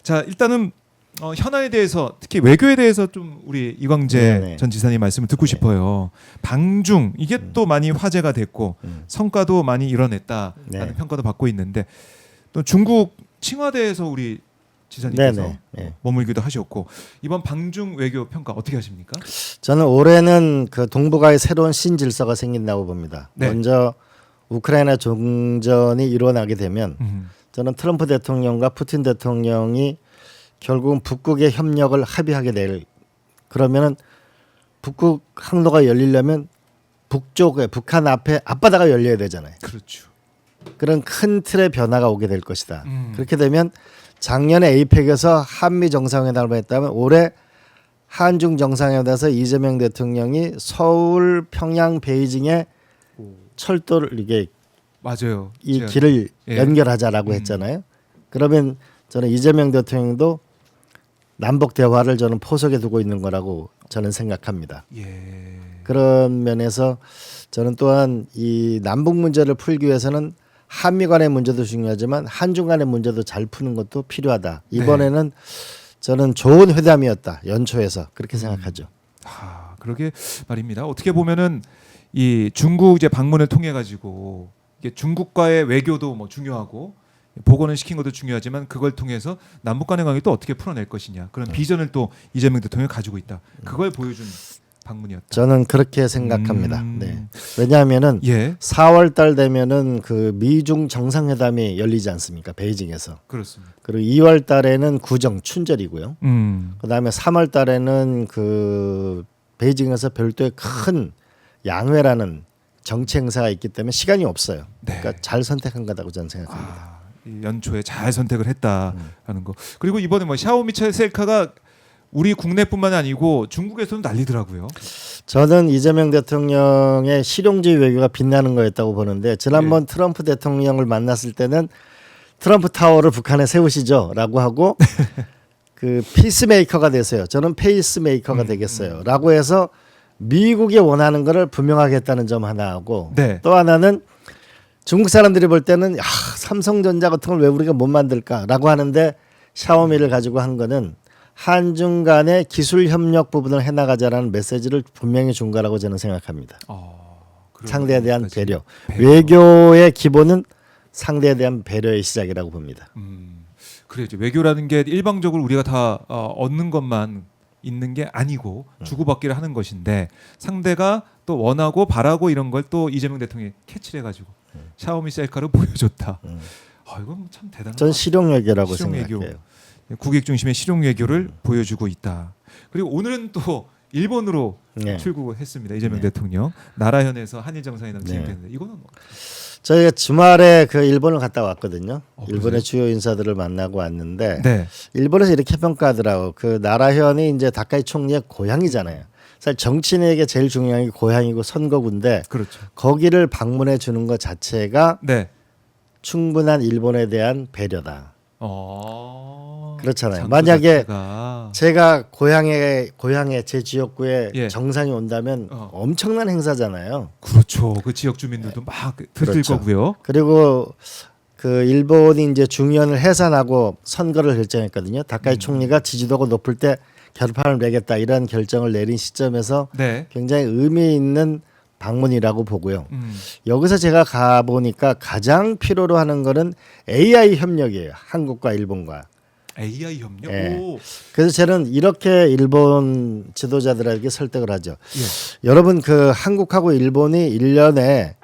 자, 일단은 현안에 대해서 특히 외교에 대해서 좀 우리 이광재 네네. 전 지사님 말씀을 듣고 싶어요. 방중 이게 또 많이 화제가 됐고 성과도 많이 이뤄냈다라는 네. 평가도 받고 있는데 또 중국 칭화대에서 우리 지사님께서 네네. 네. 머물기도 하셨고 이번 방중 외교 평가 어떻게 하십니까? 저는 올해는 그 동북아에 새로운 신질서가 생긴다고 봅니다. 네. 먼저 우크라이나 종전이 일어나게 되면 저는 트럼프 대통령과 푸틴 대통령이 결국은 북극의 협력을 합의하게 될 그러면은 북극 항로가 열리려면 북쪽에 북한 앞에 앞바다가 열려야 되잖아요. 그렇죠. 그런 큰 틀의 변화가 오게 될 것이다. 그렇게 되면 작년에 에이펙에서 한미 정상회담을 했다면 올해 한중 정상회담에서 이재명 대통령이 서울, 평양, 베이징에 철도를 이게 맞아요. 이 제가- 길을 예. 연결하자라고 했잖아요. 그러면 저는 이재명 대통령도 남북 대화를 저는 포석에 두고 있는 거라고 저는 생각합니다. 예. 그런 면에서 저는 또한 이 남북 문제를 풀기 위해서는 한미 간의 문제도 중요하지만 한중 간의 문제도 잘 푸는 것도 필요하다. 이번에는 저는 좋은 회담이었다. 연초에서 그렇게 생각하죠. 아, 그러게 말입니다. 어떻게 보면은 이 중국 이제 방문을 통해 가지고 이게 중국과의 외교도 뭐 중요하고 복원을 시킨 것도 중요하지만 그걸 통해서 남북 간의 관계 또 어떻게 풀어낼 것이냐 그런 비전을 또 이재명 대통령이 가지고 있다. 그걸 보여준 방문이었다. 저는 그렇게 생각합니다. 네. 왜냐하면은 예, 4월 달 되면은 그 미중 정상회담이 열리지 않습니까? 베이징에서. 그렇습니다. 그리고 2월 달에는 구정 춘절이고요. 음, 그다음에 3월 달에는 그 베이징에서 별도의 큰 양회라는 정치 행사가 있기 때문에 시간이 없어요. 네. 그러니까 잘 선택한 거라고 저는 생각합니다. 아, 이 연초에 잘 선택을 했다라는 거. 그리고 이번에 뭐 샤오미 셀카가 우리 국내뿐만 아니고 중국에서는 난리더라고요. 저는 이재명 대통령의 실용주의 외교가 빛나는 거였다고 보는데 지난번 트럼프 대통령을 만났을 때는 트럼프 타워를 북한에 세우시죠라고 하고 그 피스메이커가 되세요. 저는 페이스메이커가 되겠어요라고 해서 미국이 원하는 거를 분명하게 했다는 점 하나 하고 네. 또 하나는 중국 사람들이 볼 때는 야, 삼성전자 같은 걸 왜 우리가 못 만들까라고 하는데 샤오미를 가지고 한 거는 한중 간의 기술 협력 부분을 해나가자라는 메시지를 분명히 준 거라고 저는 생각합니다. 그런 상대에 대한 것까지. 배려. 배려. 외교의 기본은 상대에 대한 배려의 시작이라고 봅니다. 그래요. 외교라는 게 일방적으로 우리가 다 얻는 것만 있는 게 아니고 주고받기를 하는 것인데 상대가 또 원하고 바라고 이런 걸 또 이재명 대통령이 캐치를 해가지고 샤오미 셀카를 보여줬다. 이건 참 대단한 전 것 실용 외교라고 실용 외교. 생각해요. 국익 중심의 실용 외교를 보여주고 있다. 그리고 오늘은 또 일본으로 네. 출국했습니다. 이재명 네. 대통령 나라현에서 한일 정상회담 네. 진행됐는데 이거는 뭐- 저희가 주말에 그 일본을 갔다 왔거든요. 그러세요? 일본의 주요 인사들을 만나고 왔는데 네. 일본에서 이렇게 평가하더라고. 그 나라현이 이제 다카이 총리의 고향이잖아요. 사실 정치인에게 제일 중요한 게 고향이고 선거구인데 그렇죠. 거기를 방문해 주는 것 자체가 네. 충분한 일본에 대한 배려다. 그렇잖아요. 장소 만약에 자체가- 제가 고향에 제 지역구에 예. 정상이 온다면 엄청난 행사잖아요. 그렇죠. 그 지역 주민들도 막 들뜰 그렇죠. 거고요. 그리고 그 일본이 이제 중연을 해산하고 선거를 결정했거든요. 다카이 총리가 지지도가 높을 때 결판을 내겠다 이런 결정을 내린 시점에서 네. 굉장히 의미 있는 방문이라고 보고요. 여기서 제가 가 보니까 가장 필요로 하는 거는 AI 협력이에요. 한국과 일본과. AI 협력. 예. 오. 그래서 저는 이렇게 일본 지도자들에게 설득을 하죠. 예. 여러분 그 한국하고 일본이 1년에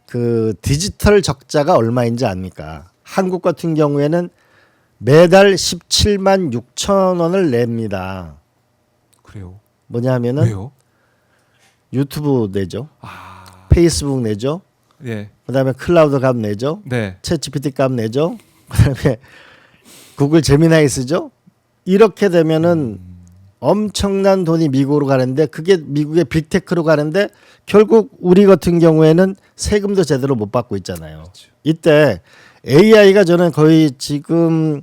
그 디지털 적자가 얼마인지 압니까? 한국 같은 경우에는 매달 17만 6천 원을 냅니다. 그래요. 뭐냐 하면은 왜요? 유튜브 내죠. 아. 페이스북 내죠. 예. 그다음에 클라우드 값 내죠. 네. 챗GPT 값 내죠. 그다음에 구글 제미나이 쓰죠. 이렇게 되면은 엄청난 돈이 미국으로 가는데 그게 미국의 빅테크로 가는데 결국 우리 같은 경우에는 세금도 제대로 못 받고 있잖아요. 그렇죠. 이때 AI가 저는 거의 지금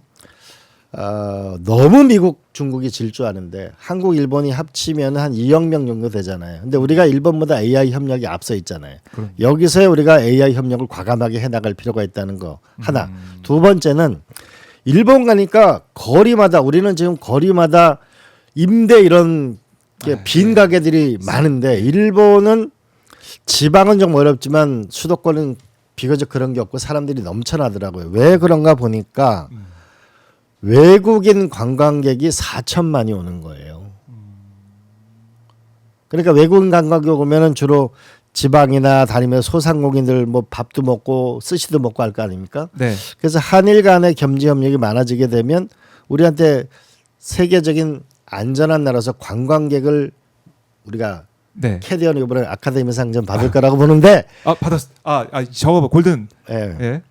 너무 미국 중국이 질주하는데 한국 일본이 합치면 한 2억 명 정도 되잖아요. 근데 우리가 일본보다 AI 협력이 앞서 있잖아요. 그럼. 여기서 우리가 AI 협력을 과감하게 해나갈 필요가 있다는 거 하나. 두 번째는 일본 가니까 거리마다 우리는 지금 거리마다 임대 이런 게 빈 가게들이 많은데 일본은 지방은 좀 어렵지만 수도권은 비교적 그런 게 없고 사람들이 넘쳐나더라고요. 왜 그런가 보니까 외국인 관광객이 4천만이 오는 거예요. 그러니까 외국인 관광객 오면은 주로 지방이나 다니면서 소상공인들 뭐 밥도 먹고 스시도 먹고 할 거 아닙니까? 네. 그래서 한일 간의 겸지 협력이 많아지게 되면 우리한테 세계적인 안전한 나라에서 관광객을 우리가 네. 캐디언 이번에 아카데미상 좀 받을 거라고 보는데 저거 골든. 예, 예.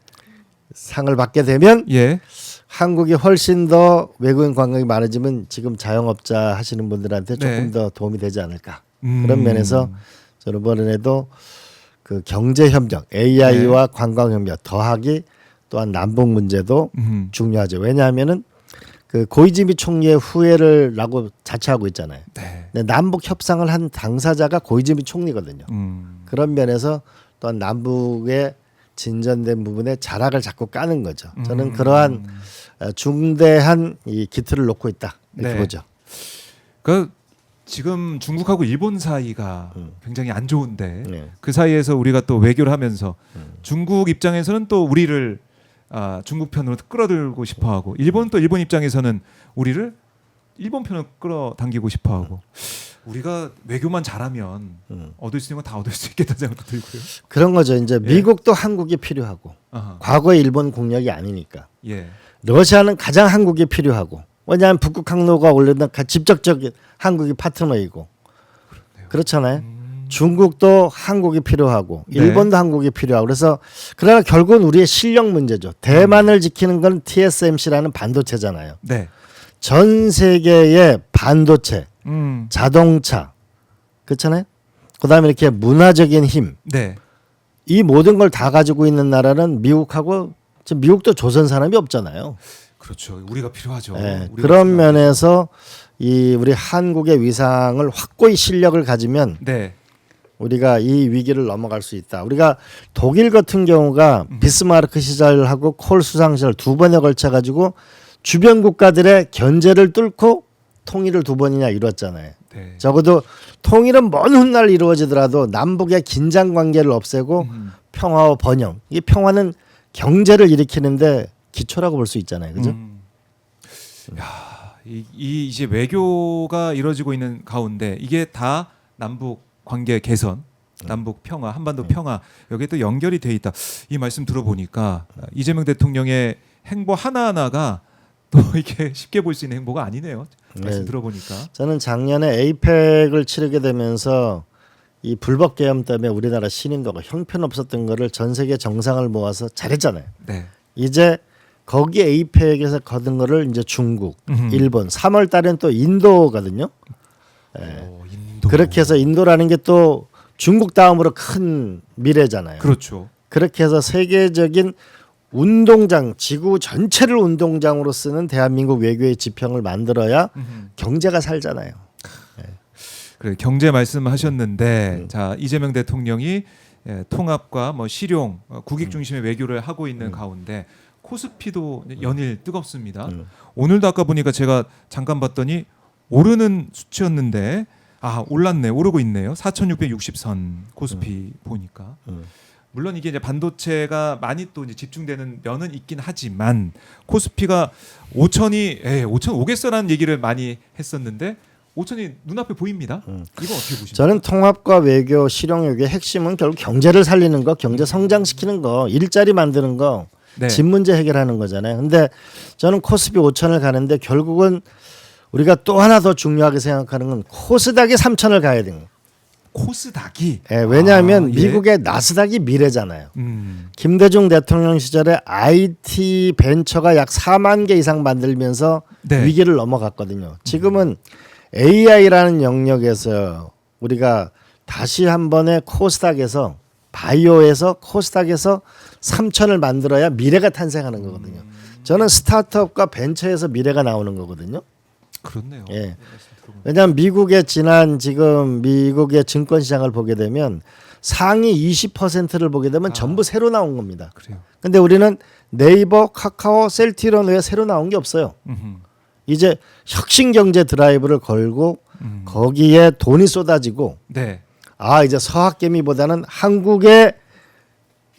상을 받게 되면 예. 한국이 훨씬 더 외국인 관광이 많아지면 지금 자영업자 하시는 분들한테 조금 네. 더 도움이 되지 않을까. 그런 면에서 저는 이번에도 그 경제 협력, AI와 관광 협력 더하기 또한 남북 문제도 중요하죠. 왜냐하면은 그 고이즈미 총리의 후회를 라고 자처하고 있잖아요. 네. 근데 남북 협상을 한 당사자가 고이즈미 총리거든요. 그런 면에서 또한 남북의 진전된 부분에 자락을 자꾸 까는 거죠. 저는 그러한 중대한 이 기틀을 놓고 있다 이렇게 네. 보죠. 그 지금 중국하고 일본 사이가 굉장히 안 좋은데 네. 그 사이에서 우리가 또 외교를 하면서 중국 입장에서는 또 우리를 중국 편으로 끌어들고 싶어하고 일본 또 일본 입장에서는 우리를 일본 편으로 끌어당기고 싶어하고 우리가 외교만 잘하면 얻을 수 있는 건 다 얻을 수 있겠다는 생각도 들고요. 그런 거죠. 이제 미국도 한국이 필요하고 아하. 과거의 일본 공략이 아니니까 예. 러시아는 가장 한국이 필요하고 왜냐하면 북극 항로가 올려는 직접적인 한국이 파트너이고 그렇잖아요. 중국도 한국이 필요하고 네. 일본도 한국이 필요하고 그래서 그러나 결국은 우리의 실력 문제죠. 대만을 지키는 건 TSMC라는 반도체잖아요. 네. 전 세계의 반도체, 자동차 그렇잖아요. 그다음에 이렇게 문화적인 힘, 네. 이 모든 걸 다 가지고 있는 나라는 미국하고 지금 미국도 조선 사람이 없잖아요. 그렇죠. 우리가 필요하죠. 네, 우리가 그런 필요하죠. 면에서 이 우리 한국의 위상을 확고히 실력을 가지면 네. 우리가 이 위기를 넘어갈 수 있다. 우리가 독일 같은 경우가 비스마르크 시절하고 콜 수상 시절 두 번에 걸쳐 가지고 주변 국가들의 견제를 뚫고 통일을 두 번이나 이루었잖아요. 네. 적어도 통일은 먼 훗날 이루어지더라도 남북의 긴장 관계를 없애고 평화와 번영. 이 평화는 경제를 일으키는데 기초라고 볼 수 있잖아요. 그죠? 이제 외교가 이루어지고 있는 가운데 이게 다 남북 관계 개선, 남북 평화, 한반도 평화 여기에 또 연결이 돼 있다. 이 말씀 들어보니까 이재명 대통령의 행보 하나하나가 또 이게 쉽게 볼 수 있는 행보가 아니네요. 말씀 네. 들어보니까. 저는 작년에 에이펙을 치르게 되면서 이 불법 계엄 때문에 우리나라 신인도가 형편없었던 거를 전 세계 정상을 모아서 잘했잖아요. 네. 이제 거기 에이펙에서 거둔 거를 이제 중국, 음흠. 일본, 3월 달엔 또 인도거든요. 인도. 그렇게 해서 인도라는 게 또 중국 다음으로 큰 미래잖아요. 그렇죠. 그렇게 해서 세계적인 운동장, 지구 전체를 운동장으로 쓰는 대한민국 외교의 지평을 만들어야 경제가 살잖아요. 그래 경제 말씀하셨는데 자 이재명 대통령이 통합과 뭐 실용, 국익 중심의 외교를 하고 있는 가운데 코스피도 연일 뜨겁습니다. 오늘도 아까 보니까 제가 잠깐 봤더니 오르는 수치였는데 올랐네, 오르고 있네요. 4,660선 코스피 보니까. 물론 이게 이제 반도체가 많이 또 이제 집중되는 면은 있긴 하지만 코스피가 5,000이 오겠어라는 얘기를 많이 했었는데 5,000이 눈앞에 보입니다. 이거 어떻게 보십니까? 저는 통합과 외교, 실용 외교의 핵심은 결국 경제를 살리는 거, 경제 성장시키는 거, 일자리 만드는 거, 네. 집 문제 해결하는 거잖아요. 근데 저는 코스피 5,000을 가는데 결국은 우리가 또 하나 더 중요하게 생각하는 건 코스닥이 3,000을 가야 되는 거예요. 코스닥이 왜냐하면 예. 미국의 나스닥이 미래잖아요. 음. 김대중 대통령 시절에 IT 벤처가 약 4만 개 이상 만들면서 네. 위기를 넘어갔거든요. 지금은 AI라는 영역에서 우리가 다시 한 번에 코스닥에서 바이오에서 코스닥에서 3,000을 만들어야 미래가 탄생하는 거거든요. 저는 스타트업과 벤처에서 미래가 나오는 거거든요. 그렇네요. 예. 말씀 들어보면. 왜냐하면 미국의 지금 미국의 증권 시장을 보게 되면 상위 20%를 보게 되면 전부 새로 나온 겁니다. 그래요. 근데 우리는 네이버, 카카오, 셀트리온 외에 새로 나온 게 없어요. 음흠. 이제 혁신 경제 드라이브를 걸고 음. 거기에 돈이 쏟아지고 네. 이제 서학개미보다는 한국의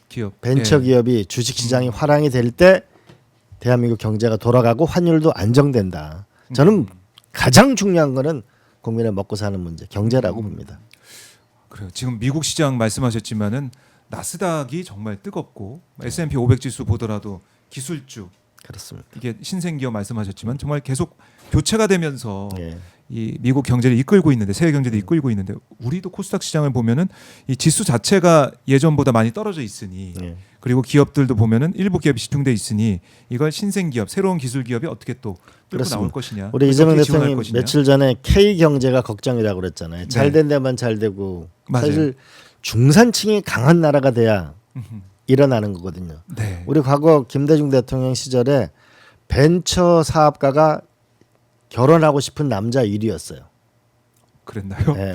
기업 벤처 예. 기업이 주식 시장이 화랑이 될 때 대한민국 경제가 돌아가고 환율도 안정된다. 저는 가장 중요한 거는 국민의 먹고 사는 문제, 경제라고 봅니다. 그래요. 지금 미국 시장 말씀하셨지만은 나스닥이 정말 뜨겁고 S&P 500 지수 보더라도 기술주 그렇습니다. 이게 신생기업 말씀하셨지만 정말 계속 교체가 되면서 예. 이 미국 경제를 이끌고 있는데 세계 경제도 이끌고 있는데 우리도 코스닥 시장을 보면은 이 지수 자체가 예전보다 많이 떨어져 있으니 예. 그리고 기업들도 보면은 일부 기업이 집중돼 있으니 이걸 신생기업 새로운 기술 기업이 어떻게 또 뚫고 그렇습니다. 나올 것이냐 우리 이재명 어떻게 지원할 대통령이 것이냐. 며칠 전에 K 경제가 걱정이라고 그랬잖아요. 잘 네. 된 데만 잘 되고 맞아요. 사실 중산층이 강한 나라가 돼야 음흠. 일어나는 거거든요. 네. 우리 과거 김대중 대통령 시절에 벤처 사업가가 결혼하고 싶은 남자 1위였어요. 그랬나요? 네.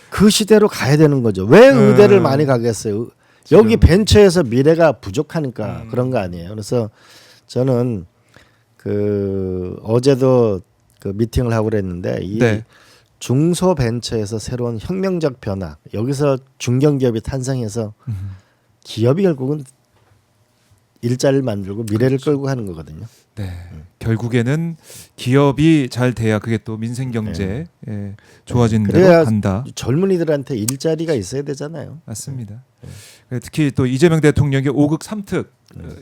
그 시대로 가야 되는 거죠. 왜 의대를 많이 가겠어요? 여기 벤처에서 미래가 부족하니까 그런 거 아니에요. 그래서 저는 어제도 그 미팅을 하고 그랬는데 이 네. 중소벤처에서 새로운 혁명적 변화, 여기서 중견기업이 탄생해서 기업이 결국은 일자리를 만들고 미래를 끌고 가는 거거든요. 네. 결국에는 기업이 잘 돼야 그게 또 민생 경제에 좋아지는 그래야 데로 간다. 젊은이들한테 일자리가 있어야 되잖아요. 맞습니다. 특히 또 이재명 대통령의 5극 3특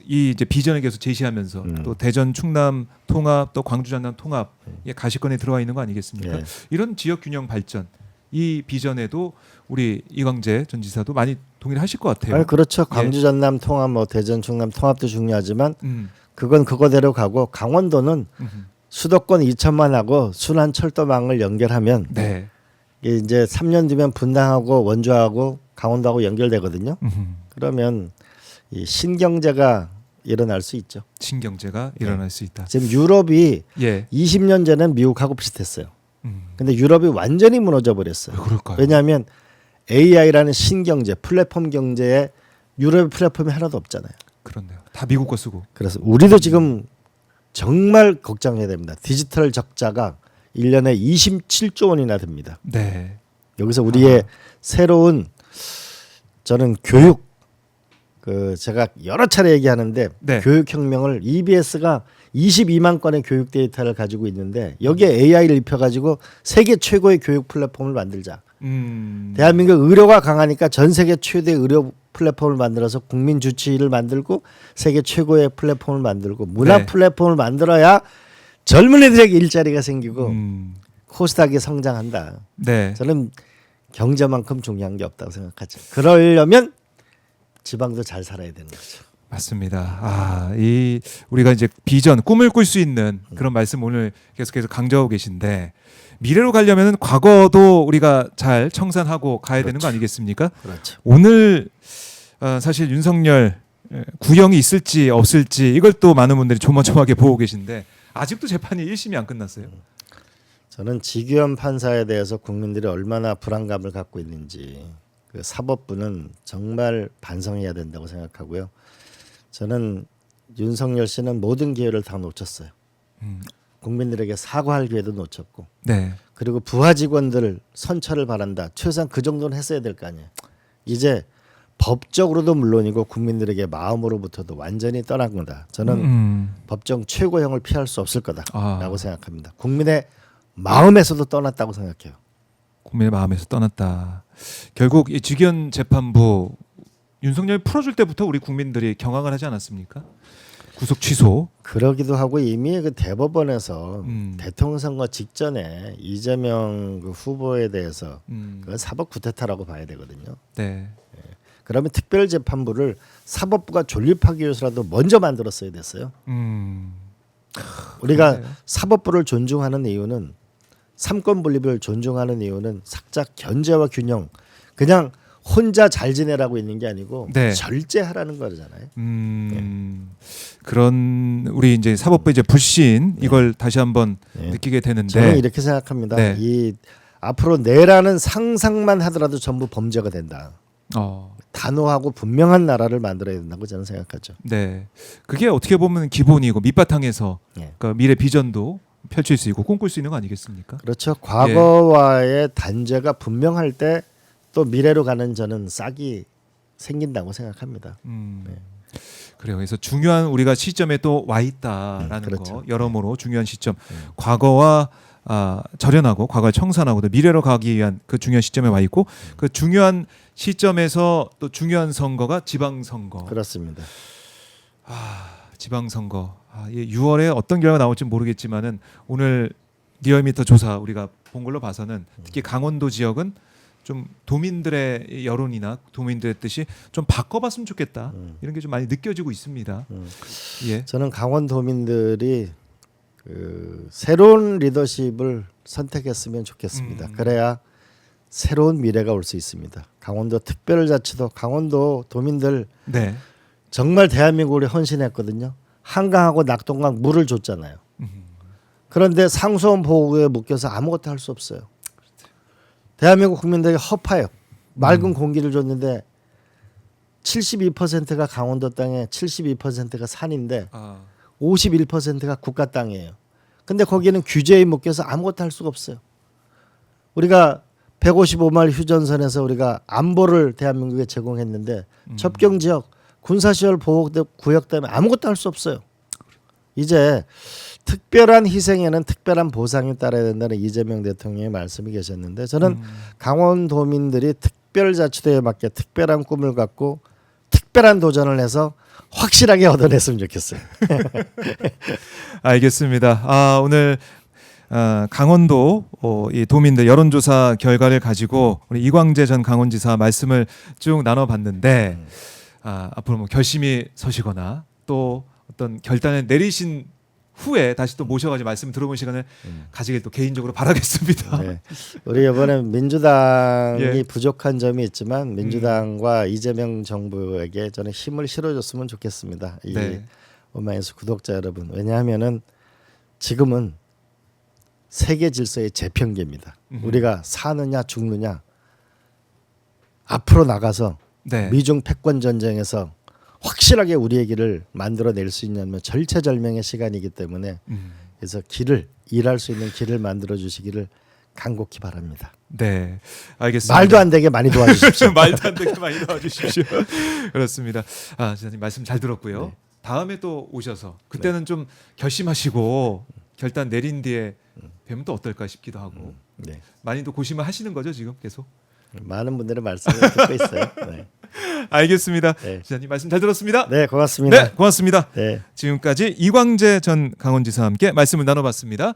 이 이제 비전을 계속 제시하면서 또 대전 충남 통합 또 광주 전남 통합 가시권에 들어와 있는 거 아니겠습니까? 예. 이런 지역 균형 발전 이 비전에도 우리 이광재 전 지사도 많이 동의를 하실 것 같아요. 그렇죠. 광주 전남 통합, 뭐 대전 충남 통합도 중요하지만 음. 그건 그거대로 가고 강원도는 수도권 2천만하고 순환 철도망을 연결하면 네. 이게 이제 3년 뒤면 분당하고 원주하고 강원도하고 연결되거든요. 그러면 이 신경제가 일어날 수 있죠. 신경제가 일어날 수 있다. 지금 유럽이 예. 20년 전엔 미국하고 비슷했어요. 음. 근데 유럽이 완전히 무너져 버렸어요. 왜 그럴까요? 왜냐하면 AI라는 신경제, 플랫폼 경제에 유럽의 플랫폼이 하나도 없잖아요. 그렇네요. 다 미국 거 쓰고. 그래서 우리도 지금 정말 걱정해야 됩니다. 디지털 적자가 1년에 27조 원이나 됩니다. 네. 여기서 우리의 새로운 저는 교육 제가 여러 차례 얘기하는데 네. 교육혁명을 EBS가 22만 건의 교육 데이터를 가지고 있는데 여기에 AI를 입혀가지고 세계 최고의 교육 플랫폼을 만들자. 대한민국 의료가 강하니까 전 세계 최대의 의료 플랫폼을 만들어서 국민 주치의를 만들고 세계 최고의 플랫폼을 만들고 문화 네. 플랫폼을 만들어야 젊은이들에게 일자리가 생기고 음. 코스닥이 성장한다. 네. 저는 경제만큼 중요한 게 없다고 생각하죠. 그러려면 지방도 잘 살아야 되는 거죠. 맞습니다. 이 우리가 이제 비전 꿈을 꿀 수 있는 그런 말씀 오늘 계속해서 강조하고 계신데 미래로 가려면은 과거도 우리가 잘 청산하고 가야 되는 거 아니겠습니까? 그렇죠. 오늘 사실 윤석열 구형이 있을지 없을지 이걸 또 많은 분들이 조마조마하게 보고 계신데 아직도 재판이 1심이 안 끝났어요. 저는 지규현 판사에 대해서 국민들이 얼마나 불안감을 갖고 있는지 그 사법부는 정말 반성해야 된다고 생각하고요. 저는 윤석열 씨는 모든 기회를 다 놓쳤어요. 국민들에게 사과할 기회도 놓쳤고 네. 그리고 부하 직원들 선처를 바란다. 최소한 그 정도는 했어야 될 거 아니에요. 이제 법적으로도 물론이고 국민들에게 마음으로부터도 완전히 떠난 거다. 저는 법정 최고형을 피할 수 없을 거다라고 생각합니다. 국민의 마음에서도 떠났다고 생각해요. 국민의 마음에서 떠났다. 결국 이 지기현 재판부 윤석열 풀어줄 때부터 우리 국민들이 경악을 하지 않았습니까? 구속 취소. 그러기도 하고 이미 그 대법원에서 대통령 선거 직전에 이재명 그 후보에 대해서 그건 사법 구태타라고 봐야 되거든요. 네. 그러면 특별재판부를 사법부가 존립하기 위해서라도 먼저 만들었어야 됐어요. 우리가 그러네요. 사법부를 존중하는 이유는 삼권 분립을 존중하는 이유는 살짝 견제와 균형, 그냥 혼자 잘 지내라고 있는 게 아니고 네. 절제하라는 거잖아요. 그런 우리 이제 사법부 이제 불신 이걸 다시 한번 네. 느끼게 되는데 저는 이렇게 생각합니다. 네. 이 앞으로 내라는 상상만 하더라도 전부 범죄가 된다. 단호하고 분명한 나라를 만들어야 된다고 저는 생각하죠. 네, 그게 어떻게 보면 기본이고 밑바탕에서 네. 그러니까 미래 비전도 펼칠 수 있고 꿈꿀 수 있는 거 아니겠습니까? 그렇죠. 과거와의 단죄가 분명할 때 또 미래로 가는 저는 싹이 생긴다고 생각합니다. 네. 그래요. 그래서 중요한 우리가 시점에 또 와 있다라는 그렇죠. 거 여러모로 중요한 시점. 과거와 절연하고 과거를 청산하고 또 미래로 가기 위한 그 중요한 시점에 와 있고 그 중요한 시점에서 또 중요한 선거가 지방선거. 그렇습니다. 지방선거. 6월에 어떤 결과가 나올지 모르겠지만은 오늘 리얼미터 조사 우리가 본 걸로 봐서는 특히 강원도 지역은 좀 도민들의 여론이나 도민들의 뜻이 좀 바꿔봤으면 좋겠다 이런 게 좀 많이 느껴지고 있습니다. 예. 저는 강원도민들이 그 새로운 리더십을 선택했으면 좋겠습니다. 그래야 새로운 미래가 올 수 있습니다. 강원도 특별자치도 강원도 도민들 네. 정말 대한민국을 헌신했거든요. 한강하고 낙동강 물을 줬잖아요. 그런데 상수원 보호구에 묶여서 아무것도 할 수 없어요. 대한민국 국민들에게 허파요. 맑은 공기를 줬는데 72%가 강원도 땅에 72%가 산인데 51%가 국가 땅이에요. 근데 거기는 규제에 묶여서 아무것도 할 수가 없어요. 우리가 155마일 휴전선에서 우리가 안보를 대한민국에 제공했는데 접경 지역 군사시설 보호구역 때문에 아무것도 할 수 없어요. 이제 특별한 희생에는 특별한 보상이 따라야 된다는 이재명 대통령의 말씀이 계셨는데 저는 강원도민들이 특별자치도에 맞게 특별한 꿈을 갖고 특별한 도전을 해서 확실하게 얻어냈으면 좋겠어요. 알겠습니다. 오늘 강원도 이 도민들 여론조사 결과를 가지고 우리 이광재 전 강원지사 말씀을 쭉 나눠봤는데 앞으로 뭐 결심이 서시거나 또 어떤 결단을 내리신 후에 다시 또 모셔가지고 말씀 들어본 시간을 가지길 또 개인적으로 바라겠습니다. 네. 우리 이번에 민주당이 예. 부족한 점이 있지만 민주당과 이재명 정부에게 저는 힘을 실어줬으면 좋겠습니다. 이 네. 오마이뉴스 구독자 여러분, 왜냐하면은 지금은 세계 질서의 재편기입니다. 우리가 사느냐 죽느냐 앞으로 나가서 네. 미중 패권 전쟁에서 확실하게 우리의 길을 만들어낼 수 있냐면 절체절명의 시간이기 때문에 그래서 길을 일할 수 있는 길을 만들어 주시기를 간곡히 바랍니다. 네, 알겠습니다. 말도 안 되게 많이 도와주십시오. 말도 안 되게 많이 도와주십시오. 그렇습니다. 지사님 말씀 잘 들었고요. 네. 다음에 또 오셔서 그때는 좀 결심하시고 결단 내린 뒤에 뵈면 또 어떨까 싶기도 하고 네. 많이 또 고심을 하시는 거죠 지금 계속. 많은 분들의 말씀을 듣고 있어요. 네. 알겠습니다. 네. 지사님 말씀 잘 들었습니다. 네, 고맙습니다. 네, 고맙습니다. 네. 지금까지 이광재 전 강원지사와 함께 말씀을 나눠봤습니다.